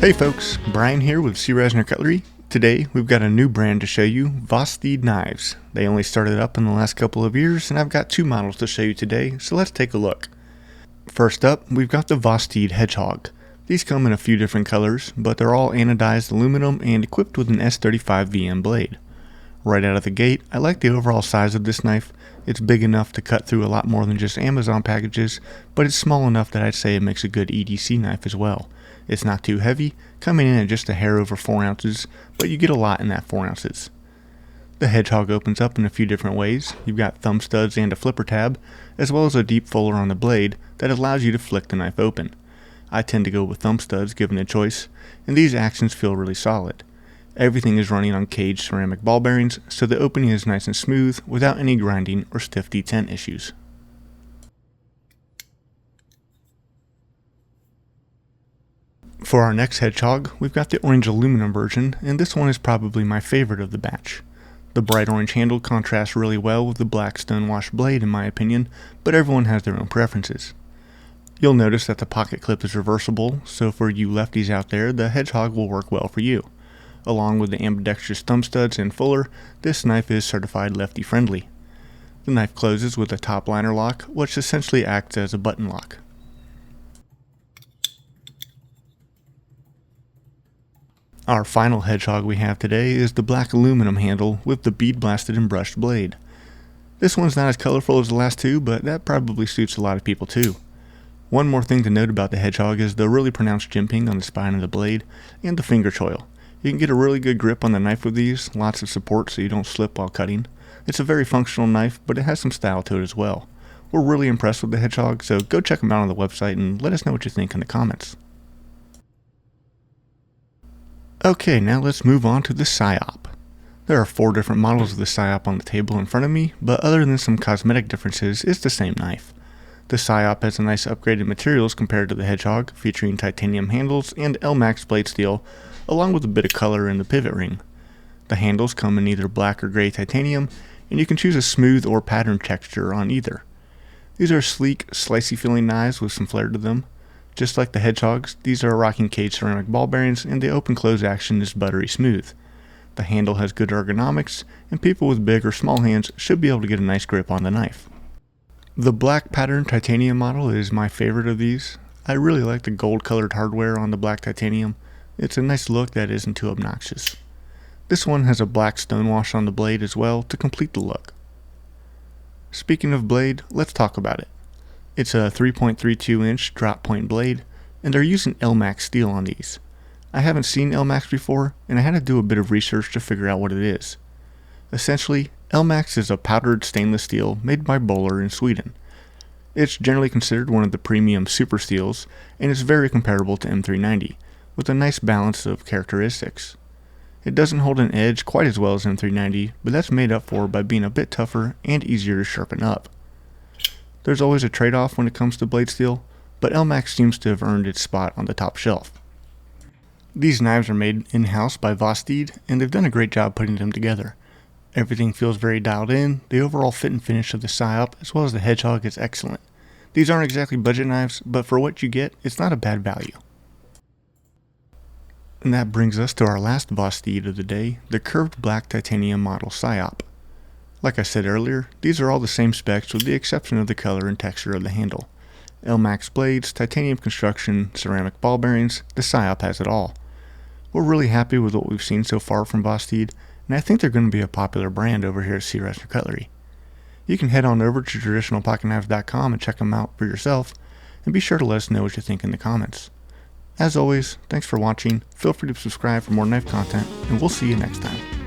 Hey folks, Brian here with C. Reisner Cutlery. Today we've got a new brand to show you, Vosteed knives. They only started up in the last couple of years and I've got two models to show you today, so let's take a look. First up, we've got the Vosteed Hedgehog. These come in a few different colors, but they're all anodized aluminum and equipped with an S35 VM blade. Right out of the gate, I like the overall size of this knife. It's big enough to cut through a lot more than just Amazon packages, but it's small enough that I'd say it makes a good EDC knife as well. It's not too heavy, coming in at just a hair over 4 ounces, but you get a lot in that 4 ounces. The Hedgehog opens up in a few different ways. You've got thumb studs and a flipper tab, as well as a deep fuller on the blade that allows you to flick the knife open. I tend to go with thumb studs given a choice, and these actions feel really solid. Everything is running on caged ceramic ball bearings, so the opening is nice and smooth without any grinding or stiff detent issues. For our next Hedgehog, we've got the orange aluminum version, and this one is probably my favorite of the batch. The bright orange handle contrasts really well with the black stonewashed blade in my opinion, but everyone has their own preferences. You'll notice that the pocket clip is reversible, so for you lefties out there, the Hedgehog will work well for you. Along with the ambidextrous thumb studs and fuller, this knife is certified lefty friendly. The knife closes with a top liner lock, which essentially acts as a button lock. Our final Hedgehog we have today is the black aluminum handle with the bead blasted and brushed blade. This one's not as colorful as the last two, but that probably suits a lot of people too. One more thing to note about the Hedgehog is the really pronounced jimping on the spine of the blade and the finger choil. You can get a really good grip on the knife with these, lots of support so you don't slip while cutting. It's a very functional knife, but it has some style to it as well. We're really impressed with the Hedgehog, so go check them out on the website and let us know what you think in the comments. Okay, now let's move on to the Psyop. There are 4 different models of the Psyop on the table in front of me, but other than some cosmetic differences, it's the same knife. The Psyop has a nice upgraded materials compared to the Hedgehog, featuring titanium handles and L-Max blade steel, along with a bit of color in the pivot ring. The handles come in either black or gray titanium, and you can choose a smooth or pattern texture on either. These are sleek, slicey feeling knives with some flair to them. Just like the Hedgehogs, these are rocking caged ceramic ball bearings, and the open-close action is buttery smooth. The handle has good ergonomics, and people with big or small hands should be able to get a nice grip on the knife. The black pattern titanium model is my favorite of these. I really like the gold-colored hardware on the black titanium. It's a nice look that isn't too obnoxious. This one has a black stonewash on the blade as well to complete the look. Speaking of blade, let's talk about it. It's a 3.32 inch drop point blade, and they're using L-Max steel on these. I haven't seen L-Max before, and I had to do a bit of research to figure out what it is. Essentially, L-Max is a powdered stainless steel made by Böhler in Sweden. It's generally considered one of the premium super steels, and is very comparable to M390, with a nice balance of characteristics. It doesn't hold an edge quite as well as M390, but that's made up for by being a bit tougher and easier to sharpen up. There's always a trade-off when it comes to blade steel, but L-Max seems to have earned its spot on the top shelf. These knives are made in-house by Vosteed, and they've done a great job putting them together. Everything feels very dialed in. The overall fit and finish of the Psyop as well as the Hedgehog is excellent. These aren't exactly budget knives, but for what you get, it's not a bad value. And that brings us to our last Vosteed of the day, the curved black titanium model Psyop. Like I said earlier, these are all the same specs with the exception of the color and texture of the handle. L-Max blades, titanium construction, ceramic ball bearings, the Psyop has it all. We're really happy with what we've seen so far from Vosteed, and I think they're going to be a popular brand over here at C. Reisner Cutlery. You can head on over to traditionalpocketknives.com and check them out for yourself, and be sure to let us know what you think in the comments. As always, thanks for watching, feel free to subscribe for more knife content, and we'll see you next time.